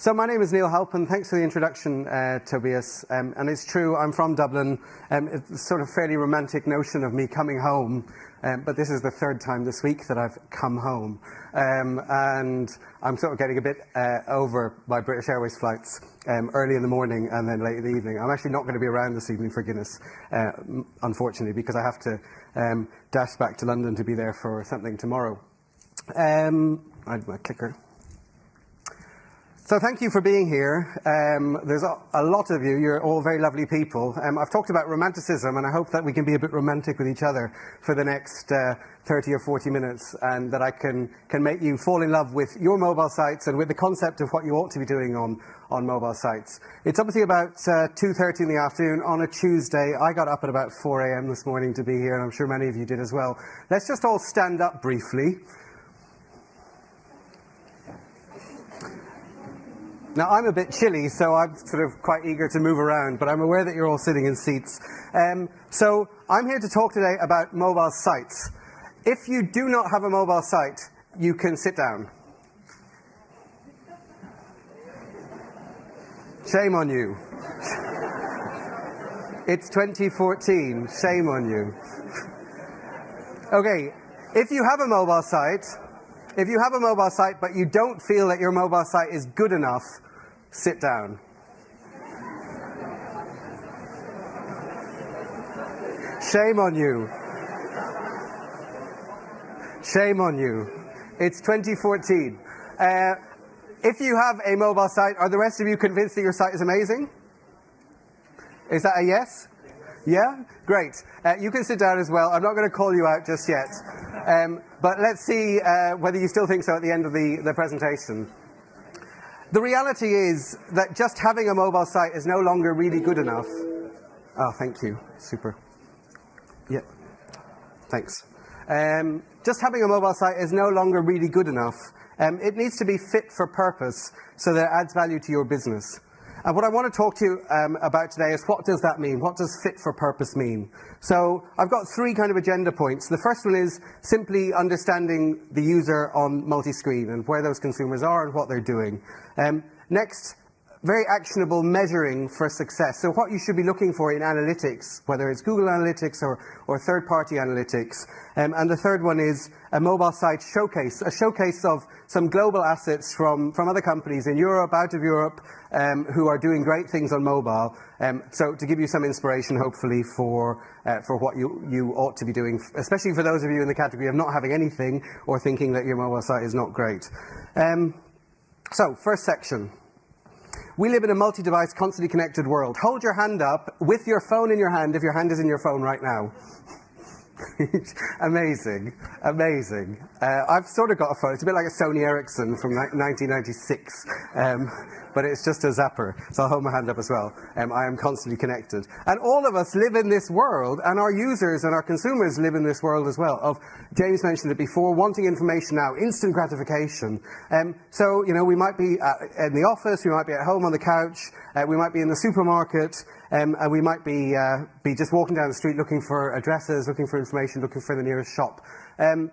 So my name is Neil Halpin. Thanks for the introduction, Tobias. And it's true, I'm from Dublin. It's a sort of fairly romantic notion of me coming home. But this is the third time this week that I've come home. And I'm sort of getting a bit over my British Airways flights early in the morning and then late in the evening. I'm actually not going to be around this evening for Guinness, unfortunately, because I have to dash back to London to be there for something tomorrow. I have my clicker. So thank you for being here. There's a lot of you. You're all very lovely people. I've talked about romanticism, and I hope that we can be a bit romantic with each other for the next 30 or 40 minutes, and that I can make you fall in love with your mobile sites and with the concept of what you ought to be doing on mobile sites. It's obviously about 2:30 in the afternoon on a Tuesday. I got up at about 4 a.m. this morning to be here, and I'm sure many of you did as well. Let's just all stand up briefly. Now, I'm a bit chilly, so I'm sort of quite eager to move around, but I'm aware that you're all sitting in seats. So I'm here to talk today about mobile sites. If you do not have a mobile site, you can sit down. Shame on you. It's 2014. Shame on you. Okay, if you have a mobile site, but you don't feel that your mobile site is good enough, sit down. Shame on you. Shame on you. It's 2014. If you have a mobile site, are the rest of you convinced that your site is amazing? Is that a yes? Yeah? Great. You can sit down as well. I'm not going to call you out just yet. But let's see whether you still think so at the end of the presentation. The reality is that just having a mobile site is no longer really good enough. Oh, thank you. Super. Yeah. Thanks. Just having a mobile site is no longer really good enough. It needs to be fit for purpose so that it adds value to your business. And what I want to talk to you about today is, what does that mean? What does fit for purpose mean? So I've got three kind of agenda points. The first one is simply understanding the user on multi-screen and where those consumers are and what they're doing. Next, very actionable measuring for success. So what you should be looking for in analytics, whether it's Google Analytics or third-party analytics. And the third one is a mobile site showcase, a showcase of some global assets from other companies in Europe, out of Europe, who are doing great things on mobile. So to give you some inspiration, hopefully, for what you ought to be doing, especially for those of you in the category of not having anything or thinking that your mobile site is not great. So first section. We live in a multi-device, constantly connected world. Hold your hand up with your phone in your hand if your hand is in your phone right now. Amazing, amazing. I've sort of got a phone. It's a bit like a Sony Ericsson from 1996, but it's just a zapper. So I'll hold my hand up as well. I am constantly connected. And all of us live in this world, and our users and our consumers live in this world as well. James mentioned it before, wanting information now, instant gratification. So, you know, we might be in the office, we might be at home on the couch, we might be in the supermarket, and we might be just walking down the street looking for addresses, looking for information, looking for the nearest shop. And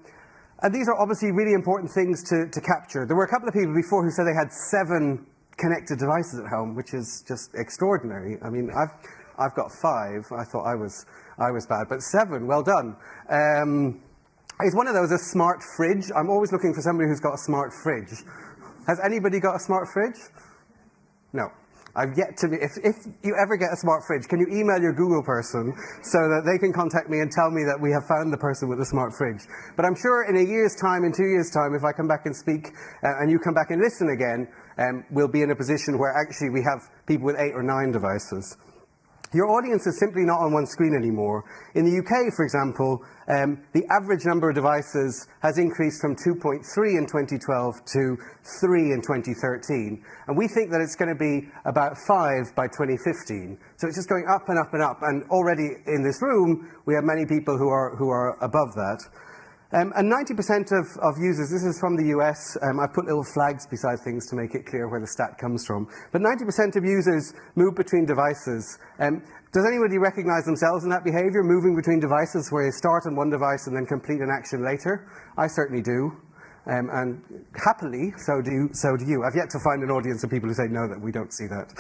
these are obviously really important things to capture. There were a couple of people before who said they had 7 connected devices at home, which is just extraordinary. I mean, I've got 5. I thought I was bad, but 7, well done. Is one of those a smart fridge? I'm always looking for somebody who's got a smart fridge. Has anybody got a smart fridge? No. I've yet to be. If you ever get a smart fridge, can you email your Google person so that they can contact me and tell me that we have found the person with the smart fridge? But I'm sure in a year's time, in 2 years' time, if I come back and speak and you come back and listen again, we'll be in a position where actually we have people with 8 or 9 devices. Your audience is simply not on one screen anymore. In the UK, for example, the average number of devices has increased from 2.3 in 2012 to 3 in 2013. And we think that it's going to be about 5 by 2015. So it's just going up and up and up. And already in this room, we have many people who are above that. And 90% of users, this is from the US, I've put little flags beside things to make it clear where the stat comes from, but 90% of users move between devices. Does anybody recognize themselves in that behavior, moving between devices where you start on one device and then complete an action later? I certainly do. and happily, so do you. I've yet to find an audience of people who say, no, that we don't see that.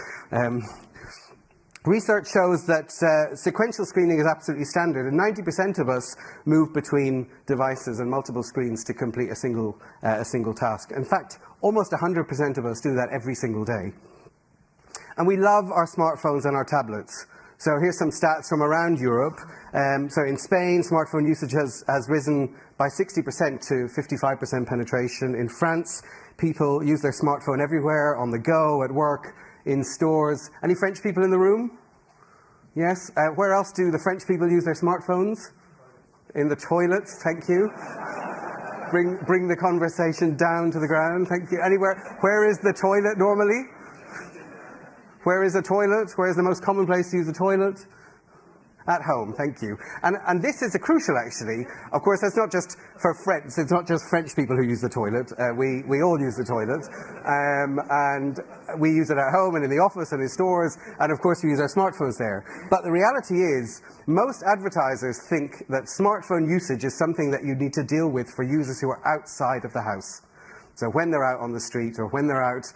Research shows that sequential screening is absolutely standard, and 90% of us move between devices and multiple screens to complete a single task. In fact, almost 100% of us do that every single day. And we love our smartphones and our tablets. So here's some stats from around Europe. So in Spain, smartphone usage has risen by 60% to 55% penetration. In France, people use their smartphone everywhere, on the go, at work, in stores. Any French people in the room? Yes. Where else do the French people use their smartphones? In the toilets, thank you. Bring the conversation down to the ground, thank you. Anywhere? Where is the toilet normally? Where is a toilet? Where is the most common place to use a toilet? At home, thank you. And this is crucial, actually. Of course, that's not just for French. It's not just French people who use the toilet. We all use the toilet. And we use it at home and in the office and in stores. And, of course, we use our smartphones there. But the reality is, most advertisers think that smartphone usage is something that you need to deal with for users who are outside of the house. So when they're out on the street or when they're out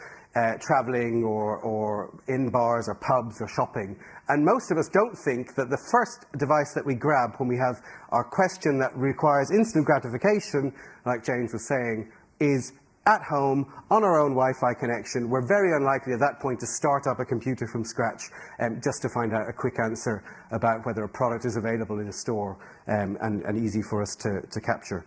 traveling or in bars or pubs or shopping. And most of us don't think that the first device that we grab when we have our question that requires instant gratification, like James was saying, is at home on our own Wi-Fi connection. We're very unlikely at that point to start up a computer from scratch just to find out a quick answer about whether a product is available in a store and easy for us to capture.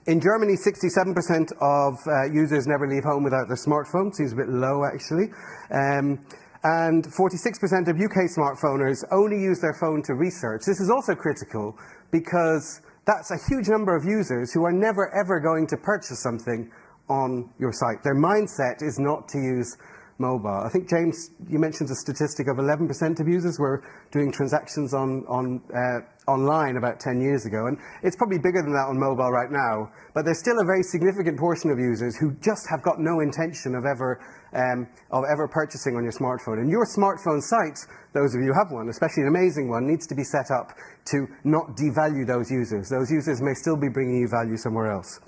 In Germany, 67% of users never leave home without their smartphone. Seems a bit low, actually. And 46% of UK smartphoners only use their phone to research. This is also critical because that's a huge number of users who are never, ever going to purchase something on your site. Their mindset is not to use mobile. I think, James, you mentioned a statistic of 11% of users were doing transactions online about 10 years ago, and it's probably bigger than that on mobile right now, but there's still a very significant portion of users who just have got no intention of ever purchasing on your smartphone. And your smartphone site, those of you who have one, especially an amazing one, needs to be set up to not devalue those users. Those users may still be bringing you value somewhere else.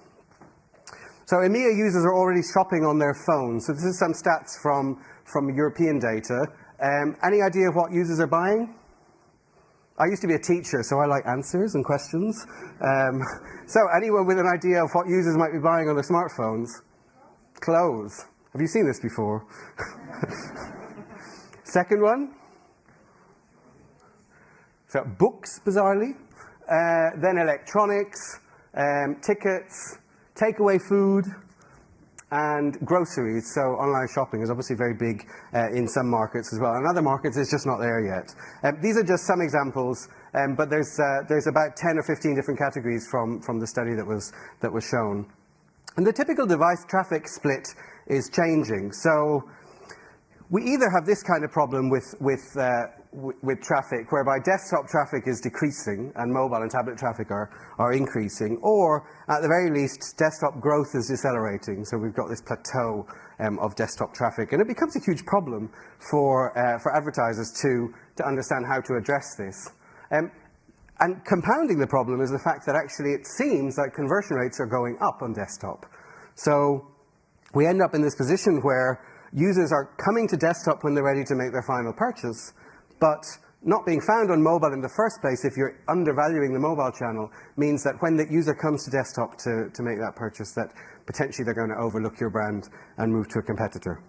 So EMEA users are already shopping on their phones. So this is some stats from European data. Any idea of what users are buying? I used to be a teacher, so I like answers and questions. So anyone with an idea of what users might be buying on their smartphones? Clothes. Have you seen this before? Second one. So books, bizarrely. Then electronics, tickets, takeaway food, and groceries. So online shopping is obviously very big in some markets as well. In other markets, it's just not there yet. These are just some examples, but there's about 10 or 15 different categories from the study that was shown. And the typical device traffic split is changing. So we either have this kind of problem with traffic, whereby desktop traffic is decreasing and mobile and tablet traffic are increasing, or at the very least, desktop growth is decelerating. So we've got this plateau of desktop traffic, and it becomes a huge problem for advertisers to understand how to address this. And compounding the problem is the fact that actually it seems like conversion rates are going up on desktop. So we end up in this position where users are coming to desktop when they're ready to make their final purchase, but not being found on mobile in the first place, if you're undervaluing the mobile channel, means that when the user comes to desktop to make that purchase, that potentially they're going to overlook your brand and move to a competitor.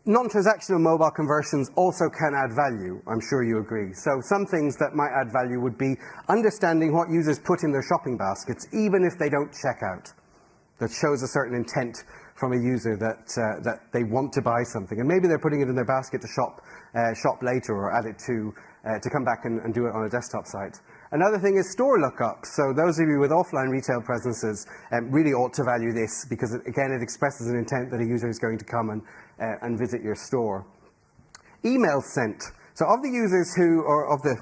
Non-transactional mobile conversions also can add value, I'm sure you agree. So some things that might add value would be understanding what users put in their shopping baskets, even if they don't check out. That shows a certain intent from a user that they want to buy something. And maybe they're putting it in their basket to shop later, or add it to come back and do it on a desktop site. Another thing is store lookup. So those of you with offline retail presences really ought to value this, because again, it expresses an intent that a user is going to come and visit your store. Email sent. So of the users or of the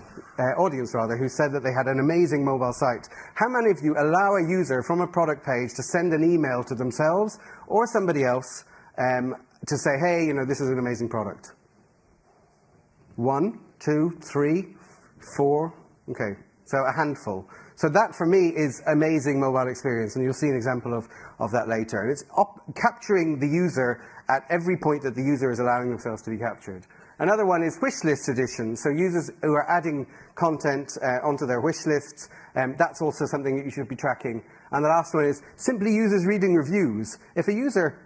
audience rather, who said that they had an amazing mobile site, how many of you allow a user from a product page to send an email to themselves or somebody else to say, hey, this is an amazing product? 1, 2, 3, 4. Okay, so a handful. So that, for me, is amazing mobile experience, and you'll see an example of that later. And it's capturing the user at every point that the user is allowing themselves to be captured. Another one is wish list addition. So users who are adding content onto their wish lists, that's also something that you should be tracking. And the last one is simply users reading reviews. If a user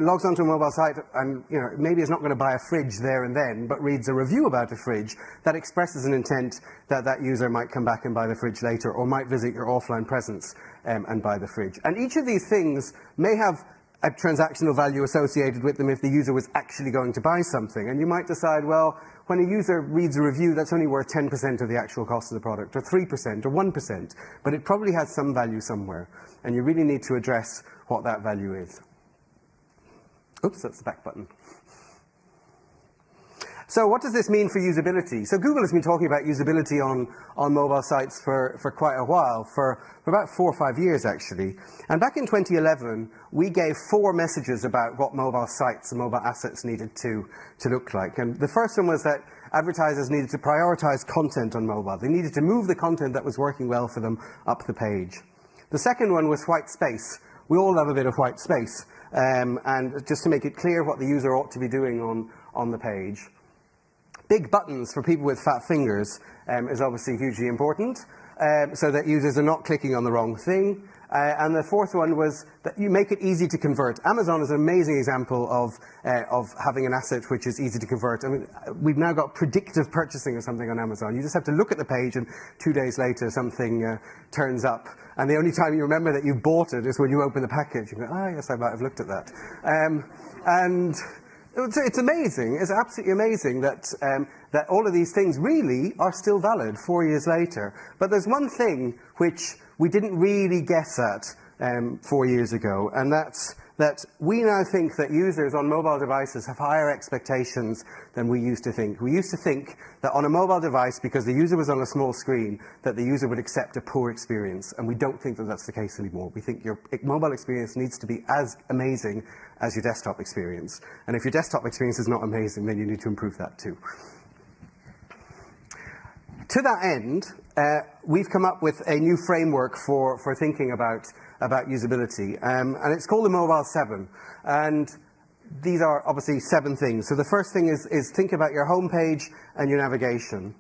logs onto a mobile site and maybe is not going to buy a fridge there and then, but reads a review about a fridge, that expresses an intent that that user might come back and buy the fridge later, or might visit your offline presence and buy the fridge. And each of these things may have a transactional value associated with them if the user was actually going to buy something. And you might decide, well, when a user reads a review, that's only worth 10% of the actual cost of the product, or 3%, or 1%. But it probably has some value somewhere. And you really need to address what that value is. Oops, that's the back button. So what does this mean for usability? So Google has been talking about usability on mobile sites for quite a while, for about 4 or 5 years actually. And back in 2011, we gave 4 messages about what mobile sites and mobile assets needed to look like. And the first one was that advertisers needed to prioritize content on mobile. They needed to move the content that was working well for them up the page. The second one was white space. We all love a bit of white space. And just to make it clear what the user ought to be doing on the page. Big buttons for people with fat fingers is obviously hugely important, so that users are not clicking on the wrong thing. And the fourth one was that you make it easy to convert. Amazon is an amazing example of having an asset which is easy to convert. I mean, we've now got predictive purchasing or something on Amazon. You just have to look at the page, and 2 days later something turns up. And the only time you remember that you bought it is when you open the package. You go, oh, yes, I might have looked at that. And it's amazing. It's absolutely amazing that that all of these things really are still valid 4 years later. But there's one thing which we didn't really guess at 4 years ago, and that's that we now think that users on mobile devices have higher expectations than we used to think. We used to think that on a mobile device, because the user was on a small screen, that the user would accept a poor experience, and we don't think that that's the case anymore. We think your mobile experience needs to be as amazing as your desktop experience. And if your desktop experience is not amazing, then you need to improve that too. To that end, we've come up with a new framework for thinking about usability, and it's called the Mobile 7. And these are obviously 7 things. So the first thing is think about your home page and your navigation.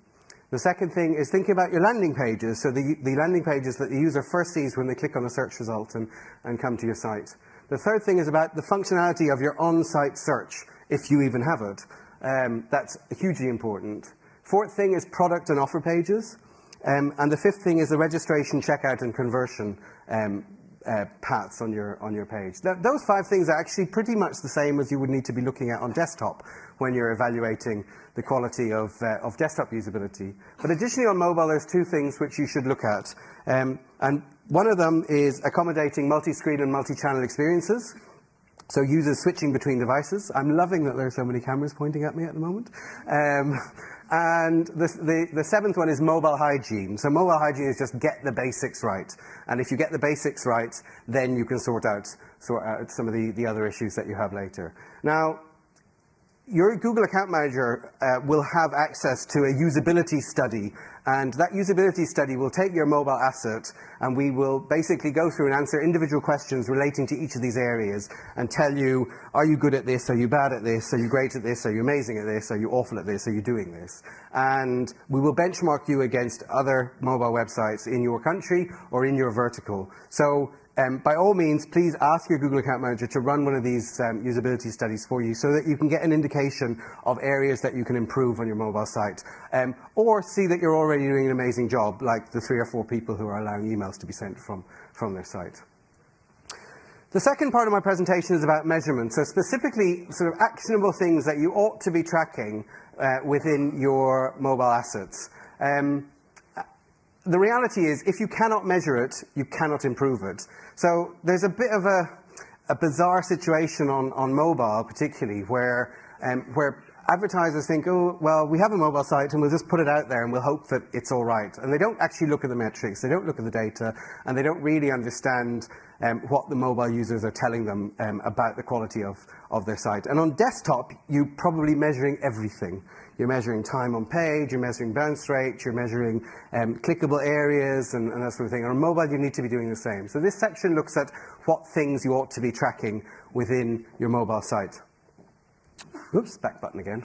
The second thing is think about your landing pages, so the landing pages that the user first sees when they click on a search result and come to your site. The third thing is about the functionality of your on-site search, if you even have it. That's hugely important. Fourth thing is product and offer pages. And the fifth thing is the registration, checkout, and conversion paths on your page. Those 5 things are actually pretty much the same as you would need to be looking at on desktop when you're evaluating the quality of desktop usability. But additionally on mobile, there's 2 things which you should look at. And one of them is accommodating multi-screen and multi-channel experiences. So users switching between devices. I'm loving that there are so many cameras pointing at me at the moment. And the 7th one is mobile hygiene. So mobile hygiene is just get the basics right. And if you get the basics right, then you can sort out some of the other issues that you have later. Now, your Google Account Manager will have access to a usability study, and that usability study will take your mobile asset, and we will basically go through and answer individual questions relating to each of these areas and tell you, are you good at this, are you bad at this, are you great at this, are you amazing at this, are you awful at this, are you doing this? And we will benchmark you against other mobile websites in your country or in your vertical. So by all means, please ask your Google Account Manager to run one of these usability studies for you so that you can get an indication of areas that you can improve on your mobile site. Or see that you're already doing an amazing job, like the 3 or 4 people who are allowing emails to be sent from their site. The second part of my presentation is about measurement, so specifically sort of actionable things that you ought to be tracking within your mobile assets. The reality is, if you cannot measure it, you cannot improve it. So there's a bit of a bizarre situation on mobile, particularly, where advertisers think, oh, well, we have a mobile site and we'll just put it out there and we'll hope that it's all right. And they don't actually look at the metrics, they don't look at the data, and they don't really understand what the mobile users are telling them about the quality of their site. And on desktop, you're probably measuring everything. You're measuring time on page, you're measuring bounce rate, you're measuring clickable areas and that sort of thing. And on mobile, you need to be doing the same. So this section looks at what things you ought to be tracking within your mobile site. Oops, back button again.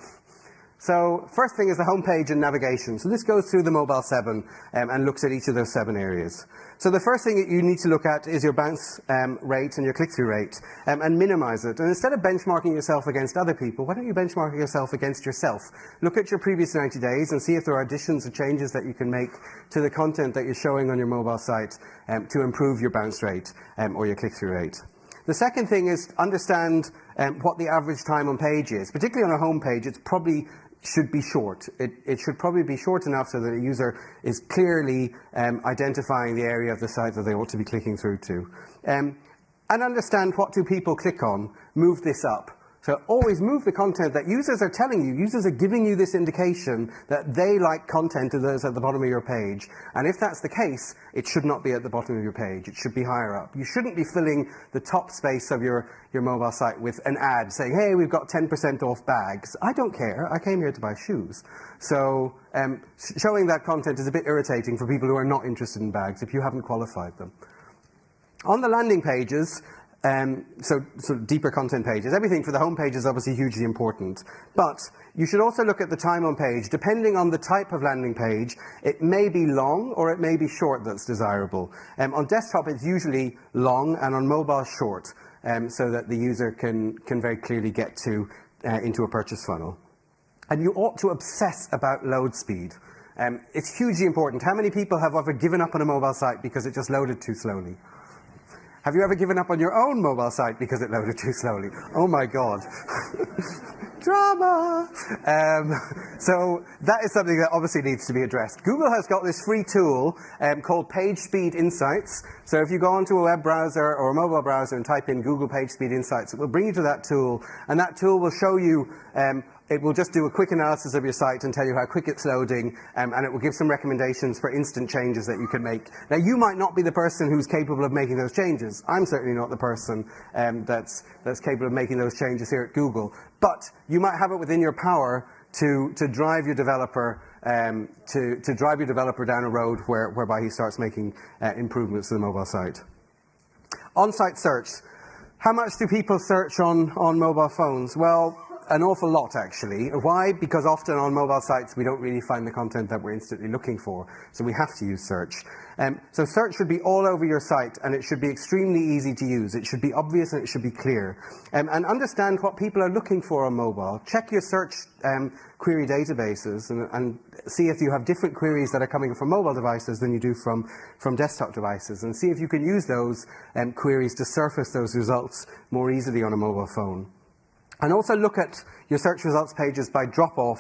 So first thing is the home page and navigation. So this goes through the mobile 7 and looks at each of those 7 areas. So the first thing that you need to look at is your bounce rate and your click-through rate and minimize it. And instead of benchmarking yourself against other people, why don't you benchmark yourself against yourself? Look at your previous 90 days and see if there are additions or changes that you can make to the content that you're showing on your mobile site to improve your bounce rate or your click-through rate. The second thing is understand what the average time on page is. Particularly on a home page, it probably should be short. It should probably be short enough so that a user is clearly identifying the area of the site that they ought to be clicking through to. And understand what do people click on, move this up. So always move the content that users are telling you. Users are giving you this indication that they like content that is at the bottom of your page. And if that's the case, it should not be at the bottom of your page. It should be higher up. You shouldn't be filling the top space of your mobile site with an ad saying, hey, we've got 10% off bags. I don't care. I came here to buy shoes. So showing that content is a bit irritating for people who are not interested in bags if you haven't qualified them. On the landing pages, so sort of deeper content pages. Everything for the home page is obviously hugely important. But you should also look at the time on page. Depending on the type of landing page, it may be long or it may be short that's desirable. On desktop, it's usually long, and on mobile, short, so that the user can very clearly get to into a purchase funnel. And you ought to obsess about load speed. It's hugely important. How many people have ever given up on a mobile site because it just loaded too slowly? Have you ever given up on your own mobile site because it loaded too slowly? Oh my God. Drama! So that is something that obviously needs to be addressed. Google has got this free tool called Page Speed Insights. So if you go onto a web browser or a mobile browser and type in Google Page Speed Insights, it will bring you to that tool, and that tool will show you it will just do a quick analysis of your site and tell you how quick it's loading, and it will give some recommendations for instant changes that you can make. Now, you might not be the person who's capable of making those changes. I'm certainly not the person that's capable of making those changes here at Google. But you might have it within your power to drive your developer to drive your developer down a road whereby he starts making improvements to the mobile site. On-site search. How much do people search on mobile phones? Well, an awful lot, actually. Why? Because often on mobile sites, we don't really find the content that we're instantly looking for, so we have to use search. So search should be all over your site, and it should be extremely easy to use. It should be obvious, and it should be clear. And understand what people are looking for on mobile. Check your search query databases and see if you have different queries that are coming from mobile devices than you do from desktop devices, and see if you can use those queries to surface those results more easily on a mobile phone. And also look at your search results pages by drop-off,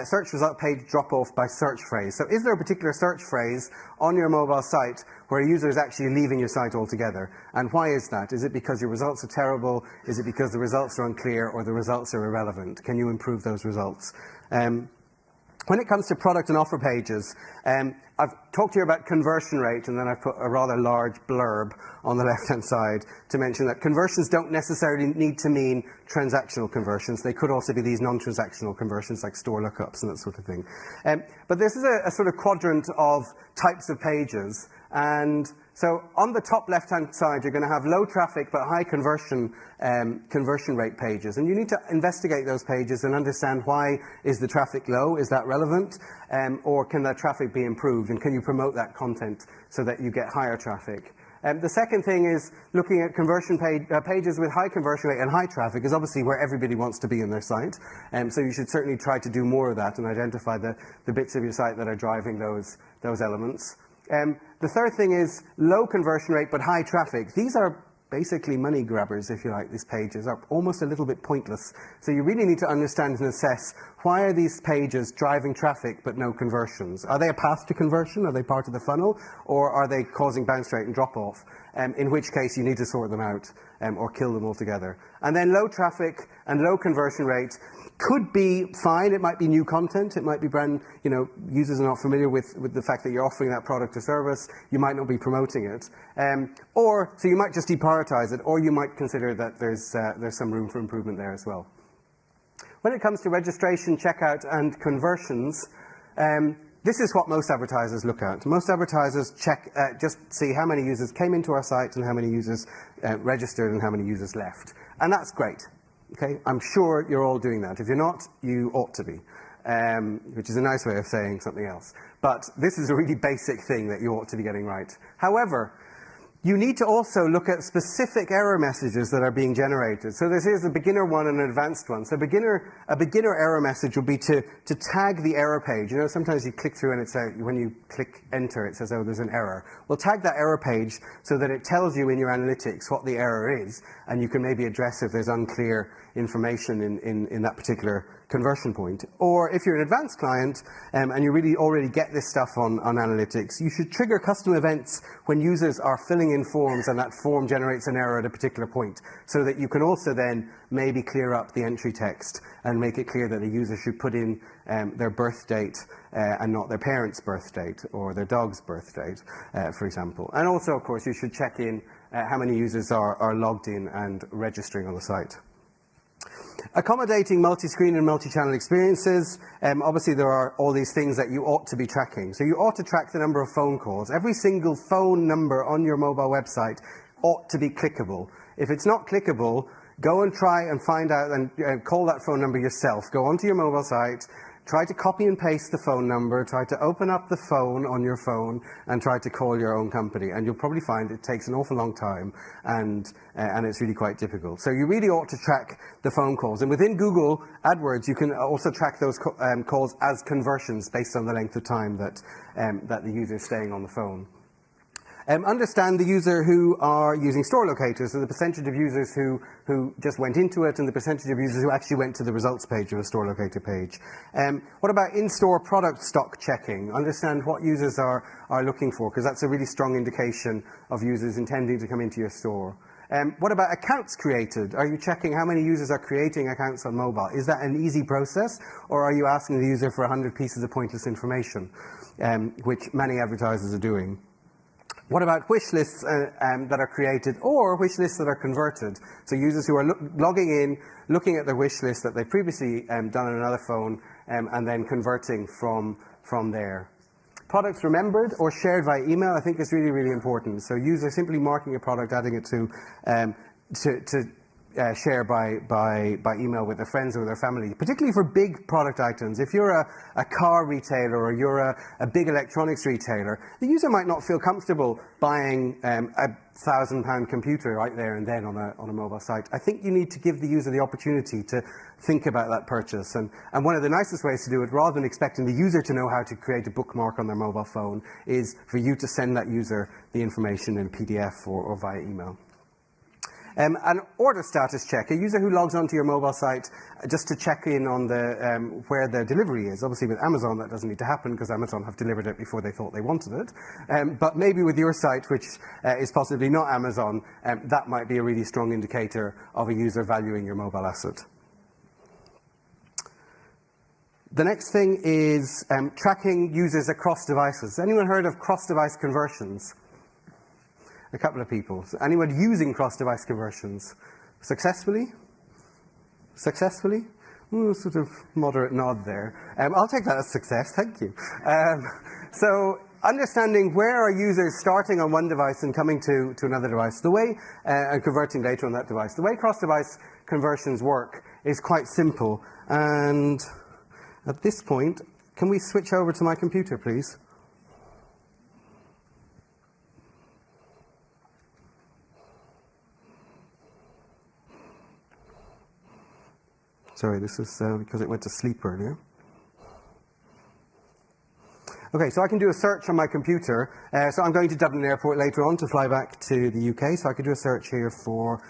search result page drop-off by search phrase. So is there a particular search phrase on your mobile site where a user is actually leaving your site altogether? And why is that? Is it because your results are terrible? Is it because the results are unclear or the results are irrelevant? Can you improve those results? When it comes to product and offer pages, I've talked here about conversion rate, and then I've put a rather large blurb on the left-hand side to mention that conversions don't necessarily need to mean transactional conversions. They could also be these non-transactional conversions like store lookups and that sort of thing. But this is a sort of quadrant of types of pages. And so on the top left-hand side, you're going to have low traffic but high conversion rate pages. And you need to investigate those pages and understand why is the traffic low? Is that relevant? Or can that traffic be improved? And can you promote that content so that you get higher traffic? The second thing is looking at conversion pages with high conversion rate and high traffic is obviously where everybody wants to be in their site. So you should certainly try to do more of that and identify the bits of your site that are driving those elements. The third thing is low conversion rate but high traffic. These are basically money grabbers, if you like. These pages are almost a little bit pointless. So you really need to understand and assess, why are these pages driving traffic but no conversions? Are they a path to conversion? Are they part of the funnel? Or are they causing bounce rate and drop off? In which case you need to sort them out or kill them altogether. And then low traffic and low conversion rate could be fine. It might be new content. It might be brand, users are not familiar with the fact that you're offering that product or service. You might not be promoting it. So you might just deprioritize it, or you might consider that there's some room for improvement there as well. When it comes to registration, checkout, and conversions, this is what most advertisers look at. Most advertisers just see how many users came into our site and how many users registered and how many users left. And that's great. Okay? I'm sure you're all doing that. If you're not, you ought to be, which is a nice way of saying something else. But this is a really basic thing that you ought to be getting right. However, you need to also look at specific error messages that are being generated. So here's a beginner one and an advanced one. So a beginner error message would be to tag the error page. Sometimes you click through and it says, when you click enter, it says, oh, there's an error. Well, tag that error page so that it tells you in your analytics what the error is, and you can maybe address if there's unclear information in that particular conversion point. Or if you're an advanced client and you really already get this stuff on analytics, you should trigger custom events when users are filling in forms and that form generates an error at a particular point, so that you can also then maybe clear up the entry text and make it clear that a user should put in their birth date and not their parent's birth date or their dog's birth date, for example. And also, of course, you should check in how many users are logged in and registering on the site. Accommodating multi-screen and multi-channel experiences. Obviously, there are all these things that you ought to be tracking. So you ought to track the number of phone calls. Every single phone number on your mobile website ought to be clickable. If it's not clickable, go and try and find out and call that phone number yourself. Go onto your mobile site, try to copy and paste the phone number, try to open up the phone on your phone and try to call your own company. And you'll probably find it takes an awful long time and it's really quite difficult. So you really ought to track the phone calls. And within Google AdWords, you can also track those calls as conversions based on the length of time that the user is staying on the phone. Understand the user who are using store locators, so the percentage of users who just went into it and the percentage of users who actually went to the results page of a store locator page. What about in-store product stock checking? Understand what users are looking for, because that's a really strong indication of users intending to come into your store. What about accounts created? Are you checking how many users are creating accounts on mobile? Is that an easy process, or are you asking the user for 100 pieces of pointless information, which many advertisers are doing? What about wish lists that are created or wish lists that are converted? So users who are logging in, looking at their wish list that they've previously done on another phone, and then converting from there. Products remembered or shared via email, I think is really, really important. So users simply marking a product, adding it to share by email with their friends or their family, particularly for big product items. If you're a car retailer or you're a big electronics retailer, the user might not feel comfortable buying a £1,000 computer right there and then on a mobile site. I think you need to give the user the opportunity to think about that purchase. And one of the nicest ways to do it, rather than expecting the user to know how to create a bookmark on their mobile phone, is for you to send that user the information in PDF or via email. An order status check, a user who logs onto your mobile site just to check in on where their delivery is. Obviously with Amazon that doesn't need to happen because Amazon have delivered it before they thought they wanted it. But maybe with your site, which is possibly not Amazon, that might be a really strong indicator of a user valuing your mobile asset. The next thing is tracking users across devices. Anyone heard of cross-device conversions? A couple of people. So anyone using cross-device conversions? Successfully? Successfully? Ooh, sort of moderate nod there. I'll take that as success, thank you. So understanding where are users starting on one device and coming to another device, the way, and converting later on that device. The way cross-device conversions work is quite simple. And at this point, can we switch over to my computer, please? Sorry, this is because it went to sleep earlier. Okay, so I can do a search on my computer. So I'm going to Dublin Airport later on to fly back to the UK. So I could do a search here for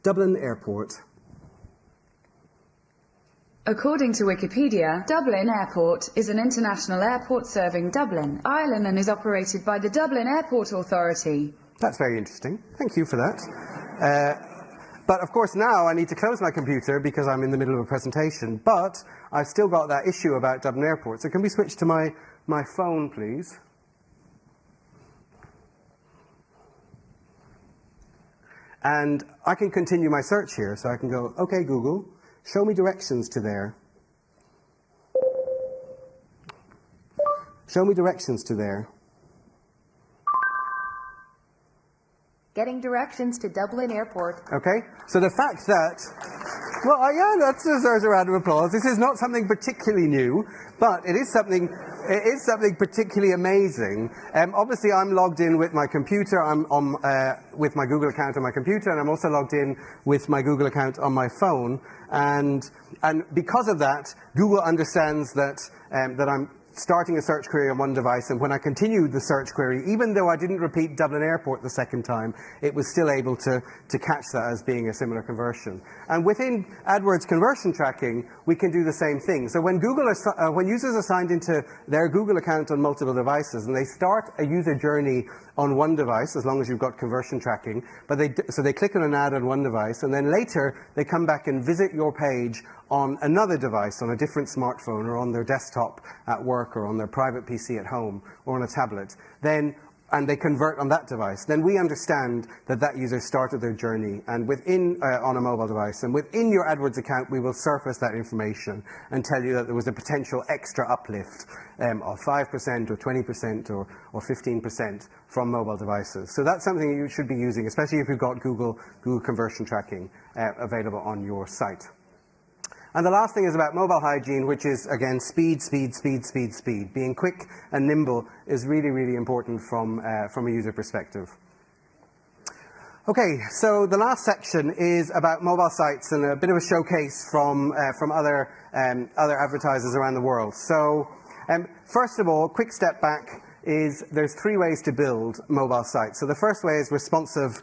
Dublin Airport. According to Wikipedia, Dublin Airport is an international airport serving Dublin, Ireland, and is operated by the Dublin Airport Authority. That's very interesting. Thank you for that. But of course now I need to close my computer because I'm in the middle of a presentation, but I've still got that issue about Dublin Airport. So can we switch to my phone, please? And I can continue my search here. So I can go, okay, Google, show me directions to there. Show me directions to there. Getting directions to Dublin Airport. Okay, so the fact that, well, yeah, that deserves a round of applause. This is not something particularly new, but it is something particularly amazing. Obviously, I'm logged in with my computer. I'm on with my Google account on my computer, and I'm also logged in with my Google account on my phone. And because of that, Google understands that that I'm starting a search query on one device, and when I continued the search query, even though I didn't repeat Dublin Airport the second time, it was still able to catch that as being a similar conversion. And within AdWords conversion tracking, we can do the same thing. So when when users are signed into their Google account on multiple devices, and they start a user journey on one device, as long as you've got conversion tracking, but so they click on an ad on one device, and then later they come back and visit your page on another device, on a different smartphone, or on their desktop at work, or on their private PC at home, or on a tablet, and they convert on that device, then we understand that that user started their journey and on a mobile device. And within your AdWords account, we will surface that information and tell you that there was a potential extra uplift of 5% or 20% or 15% from mobile devices. So that's something you should be using, especially if you've got Google conversion tracking available on your site. And the last thing is about mobile hygiene, which is, again, speed. Being quick and nimble is really, really important from a user perspective. Okay, so the last section is about mobile sites and a bit of a showcase from other advertisers around the world. So first of all, quick step back is there's 3 ways to build mobile sites. So the first way is responsive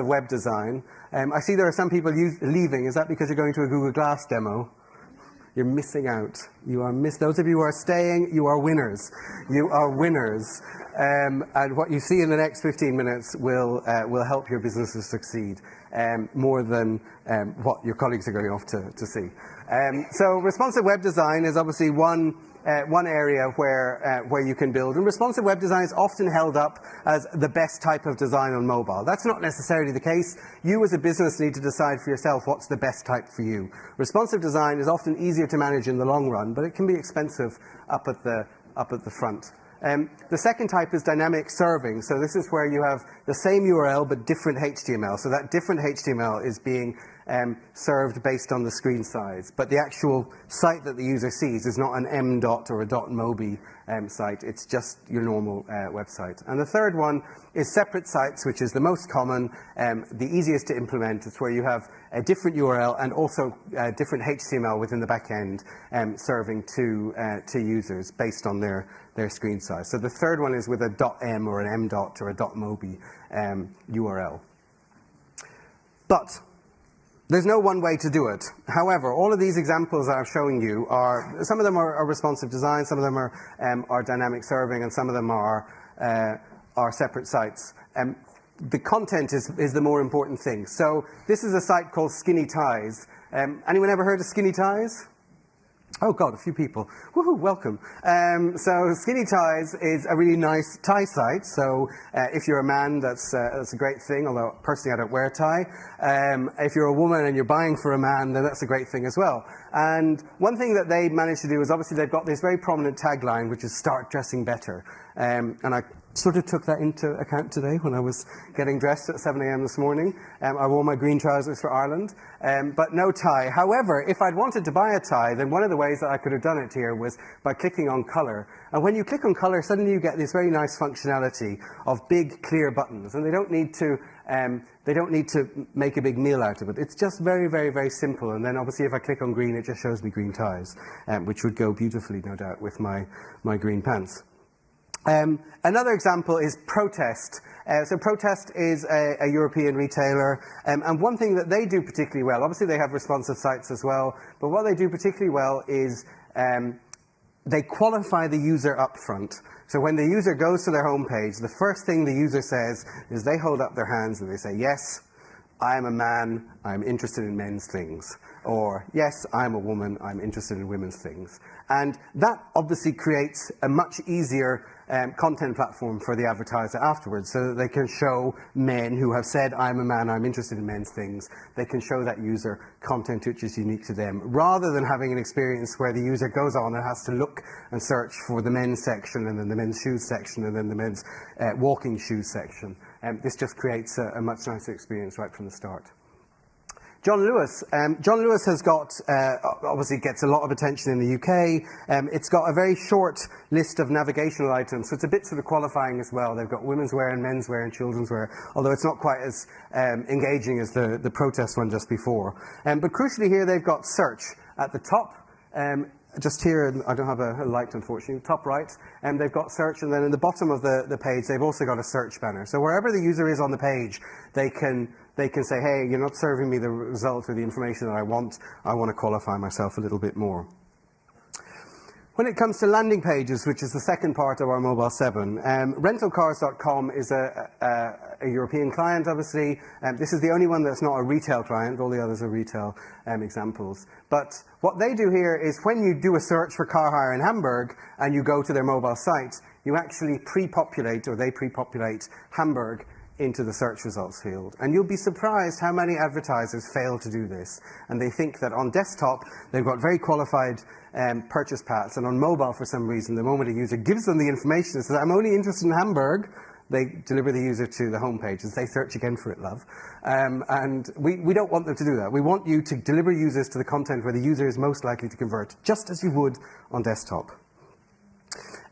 web design. I see there are some people leaving. Is that because you're going to a Google Glass demo? You're missing out. Those of you who are staying, you are winners. You are winners. And what you see in the next 15 minutes will help your businesses succeed more than what your colleagues are going off to see. So responsive web design is obviously one area where you can build. And responsive web design is often held up as the best type of design on mobile. That's not necessarily the case. You as a business need to decide for yourself what's the best type for you. Responsive design is often easier to manage in the long run, but it can be expensive up at the front. The second type is dynamic serving. So this is where you have the same URL but different HTML. So that different HTML is being served based on the screen size. But the actual site that the user sees is not an m.dot or a .mobi site. It's just your normal website. And the third one is separate sites, which is the most common, the easiest to implement. It's where you have a different URL and also different HTML within the back end serving to users based on their screen size. So the third one is with a .m or an m.dot or a .mobi URL. But there's no one way to do it. However, all of these examples that I'm showing you some of them are responsive design, some of them are dynamic serving, and some of them are separate sites. The content is the more important thing. So this is a site called Skinny Ties. Anyone ever heard of Skinny Ties? Oh God, a few people. Woohoo, welcome. So Skinny Ties is a really nice tie site. So if you're a man, that's a great thing, although personally I don't wear a tie. If you're a woman and you're buying for a man, then that's a great thing as well. And one thing that they managed to do is obviously they've got this very prominent tagline, which is "Start dressing better." And I sort of took that into account today when I was getting dressed at 7 a.m. this morning. I wore my green trousers for Ireland, but no tie. However, if I'd wanted to buy a tie, then one of the ways that I could have done it here was by clicking on color. And when you click on color, suddenly you get this very nice functionality of big, clear buttons. And they don't need to make a big meal out of it. It's just very, very, very simple. And then obviously if I click on green, it just shows me green ties, which would go beautifully, no doubt, with my green pants. Another example is Protest. So Protest is a European retailer, and one thing that they do particularly well, obviously they have responsive sites as well, but what they do particularly well is they qualify the user up front. So when the user goes to their homepage, the first thing the user says is they hold up their hands and they say, yes, I am a man, I'm interested in men's things. Or, yes, I'm a woman, I'm interested in women's things. And that obviously creates a much easier content platform for the advertiser afterwards, so that they can show men who have said, I'm a man, I'm interested in men's things. They can show that user content which is unique to them, rather than having an experience where the user goes on and has to look and search for the men's section, and then the men's shoes section, and then the men's walking shoes section. This just creates a much nicer experience right from the start. John Lewis. John Lewis has got, obviously gets a lot of attention in the UK. It's got a very short list of navigational items, so it's a bit sort of qualifying as well. They've got women's wear and men's wear and children's wear, although it's not quite as engaging as the protest one just before. But crucially here, they've got search at the top. Just here, I don't have a light, unfortunately, top right, and they've got search, and then in the bottom of the page, they've also got a search banner. So wherever the user is on the page, they can say, hey, you're not serving me the result or the information that I want to qualify myself a little bit more. When it comes to landing pages, which is the second part of our Mobile 7, rentalcars.com is a European client, obviously. This is the only one that's not a retail client. All the others are retail examples. But what they do here is when you do a search for car hire in Hamburg and you go to their mobile site, you actually pre-populate, or they pre-populate, Hamburg into the search results field. And you'll be surprised how many advertisers fail to do this. And they think that on desktop, they've got very qualified purchase paths, and on mobile, for some reason, the moment a user gives them the information and says, I'm only interested in Hamburg, they deliver the user to the home page and say, search again for it, love. And we don't want them to do that. We want you to deliver users to the content where the user is most likely to convert, just as you would on desktop.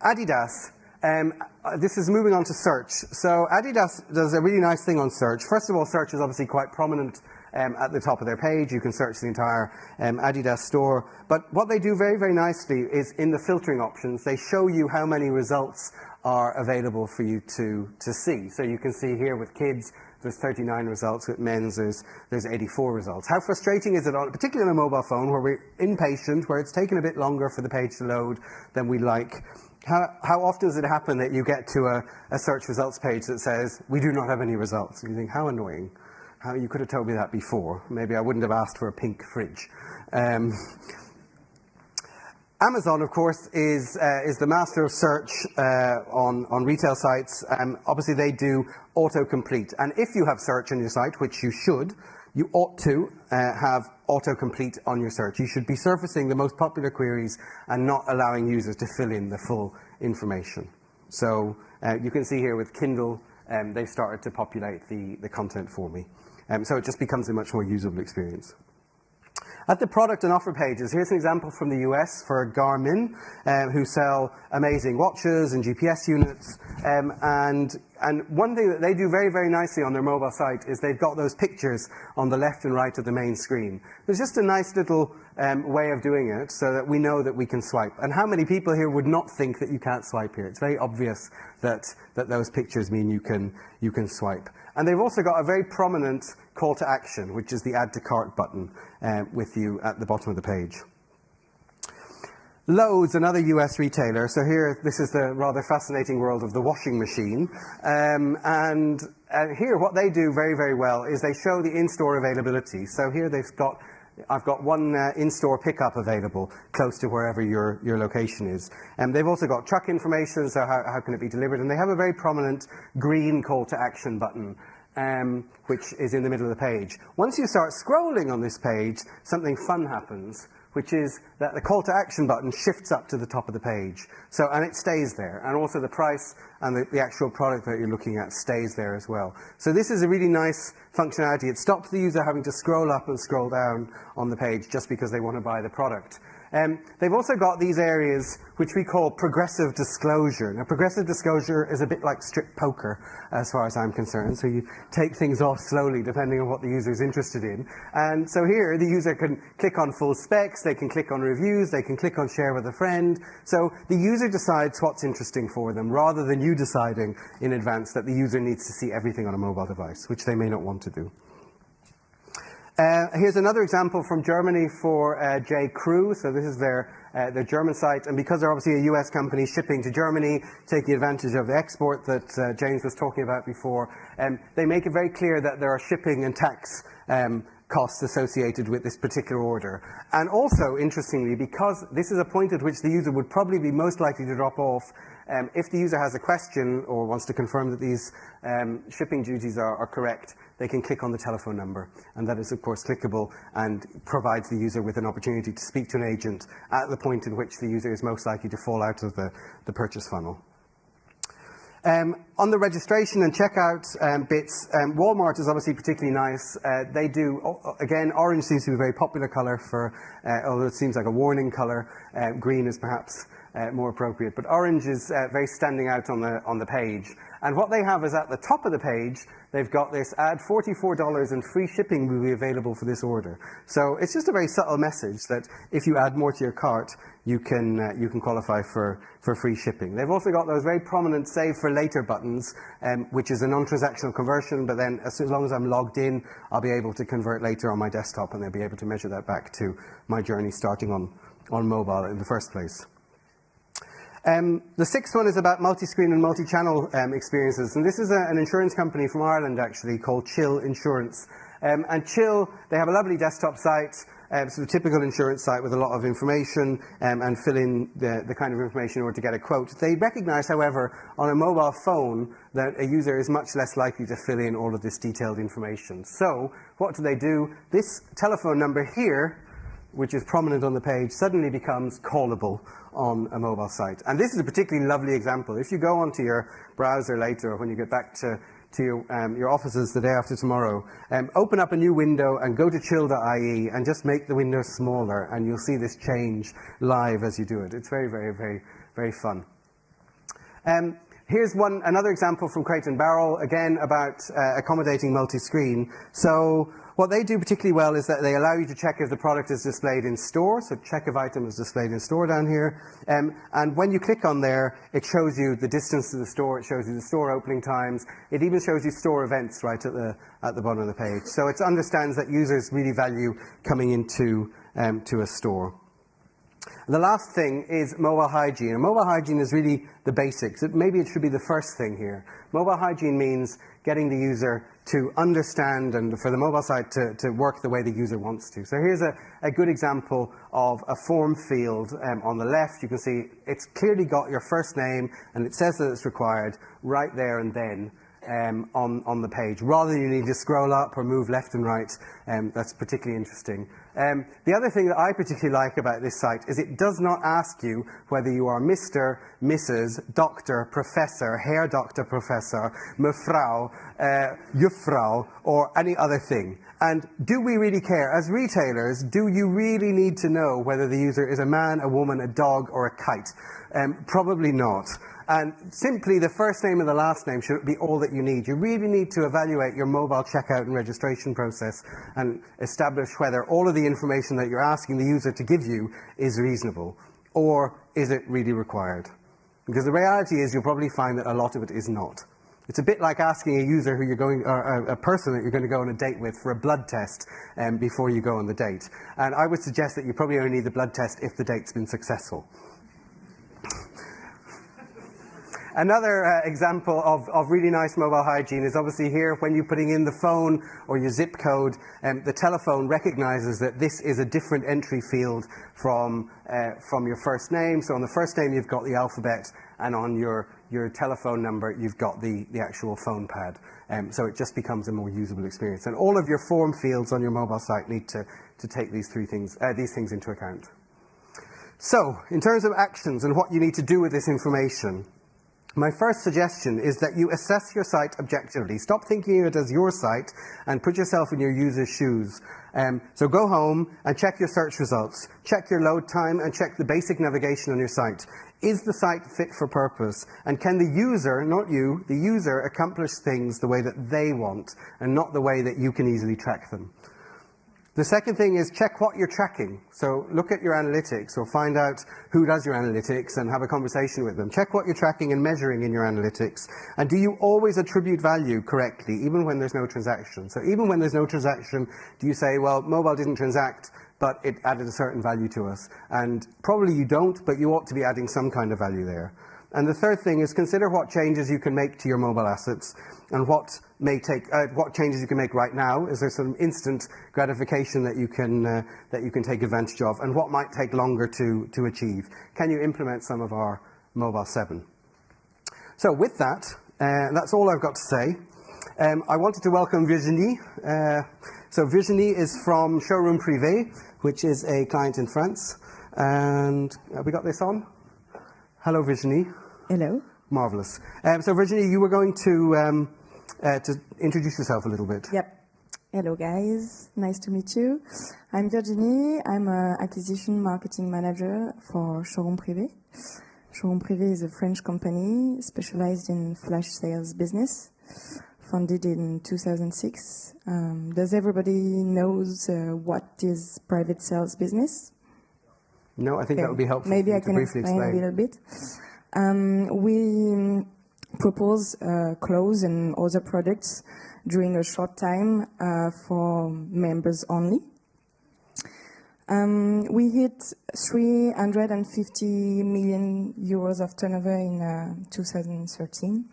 Adidas. This is moving on to search. So Adidas does a really nice thing on search. First of all, search is obviously quite prominent at the top of their page. You can search the entire Adidas store. But what they do very, very nicely is in the filtering options, they show you how many results are available for you to see. So you can see here with kids, there's 39 results. With men's, there's 84 results. How frustrating is it, particularly on a mobile phone, where we're impatient, where it's taken a bit longer for the page to load than we like? How often does it happen that you get to a search results page that says, we do not have any results? And you think, how annoying. You could have told me that before. Maybe I wouldn't have asked for a pink fridge. Amazon, of course, is the master of search on retail sites. Obviously, they do autocomplete. And if you have search on your site, which you should, you ought to have autocomplete on your search. You should be surfacing the most popular queries and not allowing users to fill in the full information. So you can see here with Kindle, they've started to populate the content for me. So it just becomes a much more usable experience. At the product and offer pages, here's an example from the US for Garmin, who sell amazing watches and GPS units. And one thing that they do very, very nicely on their mobile site is they've got those pictures on the left and right of the main screen. There's just a nice little way of doing it so that we know that we can swipe. And how many people here would not think that you can't swipe here? It's very obvious that those pictures mean you can swipe. And they've also got a very prominent call to action, which is the add to cart button with you at the bottom of the page. Lowe's, another US retailer. So here, this is the rather fascinating world of the washing machine. And here, what they do very, very well is they show the in-store availability. So here I've got one in-store pickup available close to wherever your location is. And they've also got truck information, so how can it be delivered? And they have a very prominent green call to action button, which is in the middle of the page. Once you start scrolling on this page, something fun happens, which is that the call to action button shifts up to the top of the page. And it stays there. And also the price and the actual product that you're looking at stays there as well. So this is a really nice functionality. It stops the user having to scroll up and scroll down on the page just because they want to buy the product. They've also got these areas which we call progressive disclosure. Now, progressive disclosure is a bit like strip poker, as far as I'm concerned. So you take things off slowly, depending on what the user is interested in. And so here, the user can click on full specs, they can click on reviews, they can click on share with a friend. So the user decides what's interesting for them, rather than you deciding in advance that the user needs to see everything on a mobile device, which they may not want to do. Here's another example from Germany for J. Crew. So this is their German site, and because they're obviously a US company shipping to Germany, taking advantage of the export that James was talking about before, they make it very clear that there are shipping and tax costs associated with this particular order. And also, interestingly, because this is a point at which the user would probably be most likely to drop off, if the user has a question or wants to confirm that these shipping duties are correct, they can click on the telephone number. And that is, of course, clickable and provides the user with an opportunity to speak to an agent at the point in which the user is most likely to fall out of the purchase funnel. On the registration and checkout bits, Walmart is obviously particularly nice. They do, again, orange seems to be a very popular color for, although it seems like a warning color. Green is perhaps more appropriate, but orange is very standing out on the page. And what they have is at the top of the page, they've got this add $44 and free shipping will be available for this order. So it's just a very subtle message that if you add more to your cart, you can qualify for free shipping. They've also got those very prominent save for later buttons, which is a non-transactional conversion, but then as long as I'm logged in, I'll be able to convert later on my desktop, and they'll be able to measure that back to my journey starting on mobile in the first place. The sixth one is about multi-screen and multi-channel experiences, and this is an insurance company from Ireland actually called Chill Insurance. And Chill, they have a lovely desktop site, sort of typical insurance site with a lot of information and fill in the kind of information in order to get a quote. They recognize, however, on a mobile phone that a user is much less likely to fill in all of this detailed information. So what do? This telephone number here, which is prominent on the page, suddenly becomes callable on a mobile site. And this is a particularly lovely example. If you go onto your browser later, or when you get back to your offices the day after tomorrow, open up a new window and go to chill.ie and just make the window smaller, and you'll see this change live as you do it. It's very, very, very, very fun. Here's another example from Crate and Barrel, again about accommodating multi-screen. So what they do particularly well is that they allow you to check if the product is displayed in store. So check if item is displayed in store down here. And when you click on there, it shows you the distance to the store. It shows you the store opening times. It even shows you store events right at the bottom of the page. So it understands that users really value coming into to a store. The last thing is mobile hygiene. And mobile hygiene is really the basics. Maybe it should be the first thing here. Mobile hygiene means getting the user to understand and for the mobile site to work the way the user wants to. So here's a good example of a form field on the left. You can see it's clearly got your first name, and it says that it's required right there and then on the page, rather than you need to scroll up or move left and right. That's particularly interesting. The other thing that I particularly like about this site is it does not ask you whether you are Mr., Mrs., Doctor, Professor, Herr Doctor, Professor, Mevrouw, Juffrouw, or any other thing. And do we really care? As retailers, do you really need to know whether the user is a man, a woman, a dog, or a kite? Probably not. And simply the first name and the last name should be all that you need. You really need to evaluate your mobile checkout and registration process and establish whether all of the information that you're asking the user to give you is reasonable, or is it really required? Because the reality is you'll probably find that a lot of it is not. It's a bit like asking a user who you're going, or a person that you're going to go on a date with for a blood test before you go on the date. And I would suggest that you probably only need the blood test if the date's been successful. Another example of really nice mobile hygiene is obviously here when you're putting in the phone or your zip code, the telephone recognizes that this is a different entry field from your first name. So on the first name you've got the alphabet, and on your telephone number you've got the actual phone pad. So it just becomes a more usable experience. And all of your form fields on your mobile site need to take these things into account. So in terms of actions and what you need to do with this information, my first suggestion is that you assess your site objectively. Stop thinking of it as your site and put yourself in your user's shoes. So go home and check your search results, check your load time, and check the basic navigation on your site. Is the site fit for purpose? And can the user, not you, the user accomplish things the way that they want and not the way that you can easily track them? The second thing is check what you're tracking. So look at your analytics or find out who does your analytics and have a conversation with them. Check what you're tracking and measuring in your analytics. And do you always attribute value correctly, even when there's no transaction? So even when there's no transaction, do you say, well, mobile didn't transact, but it added a certain value to us? And probably you don't, but you ought to be adding some kind of value there. And the third thing is consider what changes you can make to your mobile assets and what changes you can make right now. Is there some instant gratification that you can take advantage of, and what might take longer to achieve? Can you implement some of our Mobile 7? So with that, that's all I've got to say. I wanted to welcome Virginie. So Virginie is from Showroom Privé, which is a client in France. And have we got this on? Hello, Virginie. Hello. Marvelous. So Virginie, you were going to introduce yourself a little bit. Yep. Hello, guys. Nice to meet you. I'm Virginie. I'm an acquisition marketing manager for Showroom Privé. Showroom Privé is a French company specialized in flash sales business, founded in 2006. Does everybody knows what is private sales business? No, I think that would be helpful. Maybe I can briefly explain a little bit. We propose clothes and other products during a short time for members only. We hit 350 million euros of turnover in 2013,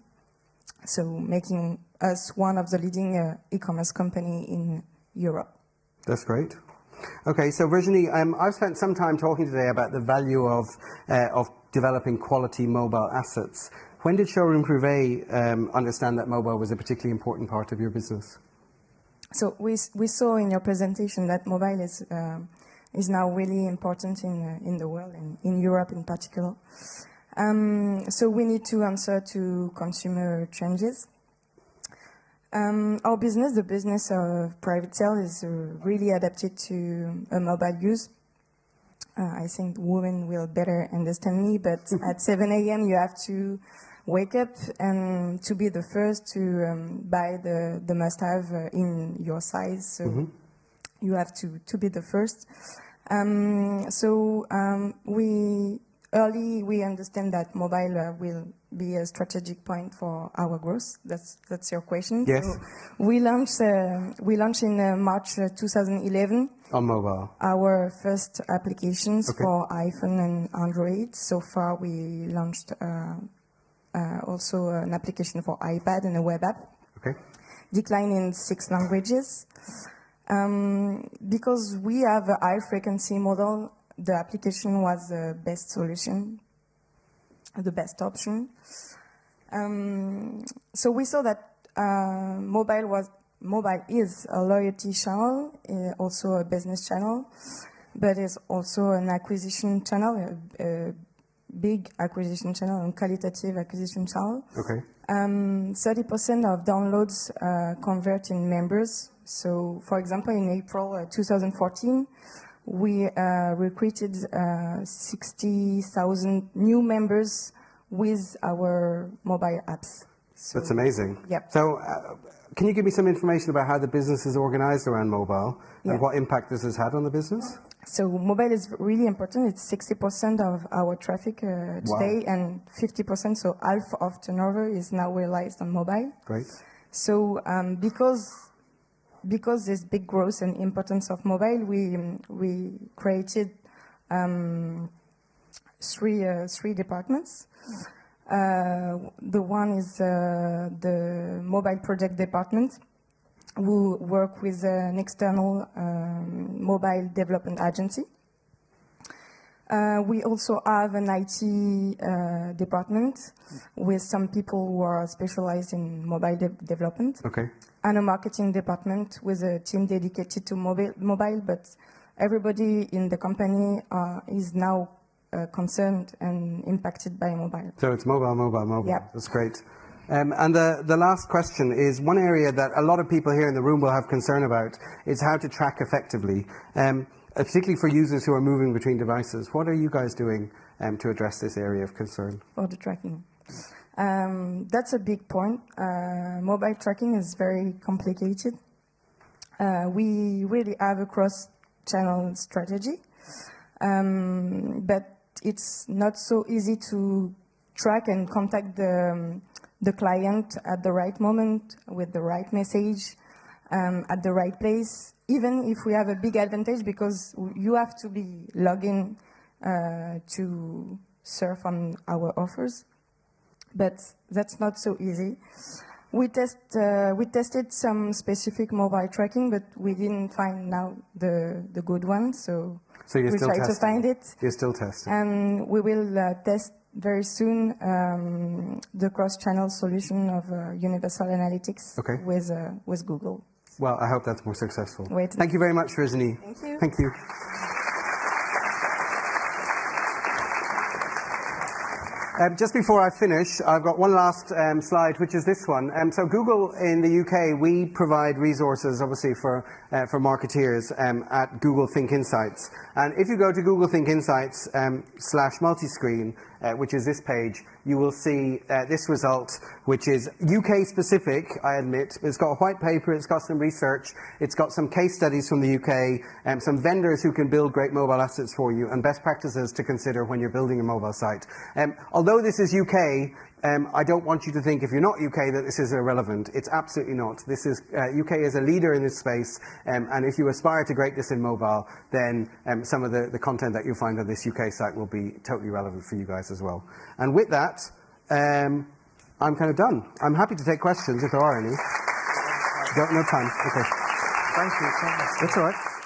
so making us one of the leading e-commerce company in Europe. That's great. Okay, so Virginie, I've spent some time talking today about the value of developing quality mobile assets. When did Showroom Privé understand that mobile was a particularly important part of your business? So we saw in your presentation that mobile is now really important in the world, and in Europe in particular. So we need to answer to consumer changes. Our business, the business of private sale, is really adapted to a mobile use. I think women will better understand me, but at 7 a.m. you have to wake up and to be the first to buy the must-have in your size. So you have to be the first. We understand that mobile will be a strategic point for our growth. That's your question. Yes. So we launched in March 2011 on mobile our first applications for iPhone and Android. So far, we launched also an application for iPad and a web app. Okay. Declined in 6 languages. Because we have a high frequency model, the application was the best solution, the best option. So we saw that mobile is a loyalty channel, also a business channel, but it's also an acquisition channel, a big acquisition channel, and qualitative acquisition channel. Okay. 30% of downloads convert in members. So, for example, in April 2014, we recruited 60,000 new members with our mobile apps. So, that's amazing. Yep. So, can you give me some information about how the business is organized around mobile and what impact this has had on the business? So, mobile is really important. It's 60% of our traffic today, and 50%, so half of turnover is now realized on mobile. Great. So, because there's big growth and importance of mobile, we created three departments. The one is the mobile project department, who work with an external mobile development agency. We also have an IT department with some people who are specialized in mobile development. Okay. And a marketing department with a team dedicated to mobile, but everybody in the company is now concerned and impacted by mobile. So it's mobile. Yep. That's great. And the last question is one area that a lot of people here in the room will have concern about is how to track effectively, particularly for users who are moving between devices. What are you guys doing to address this area of concern? For the tracking. That's a big point. Mobile tracking is very complicated. We really have a cross-channel strategy, but it's not so easy to track and contact the client at the right moment with the right message at the right place, even if we have a big advantage because you have to be logged in to surf on our offers. But that's not so easy. We tested some specific mobile tracking, but we didn't find now the good one, so you're we still try to testing. find it. You're still testing. And we will test very soon the cross-channel solution of Universal Analytics with Google. Well, I hope that's more successful. Wait. Thank you very much, Virginie. Thank you. Thank you. Just before I finish, I've got one last slide, which is this one. So Google in the UK, we provide resources, obviously, for marketeers at Google Think Insights. And if you go to Google Think Insights /multiscreen, which is this page, you will see this result, which is UK specific, I admit. It's got a white paper, it's got some research, it's got some case studies from the UK, some vendors who can build great mobile assets for you, and best practices to consider when you're building a mobile site. Although this is UK, I don't want you to think, if you're not UK, that this is irrelevant. It's absolutely not. This is UK is a leader in this space, and if you aspire to greatness in mobile, then some of the content that you'll find on this UK site will be totally relevant for you guys as well. And with that, I'm kind of done. I'm happy to take questions if there are any. Don't no time. Okay. Thank you so much. That's all right.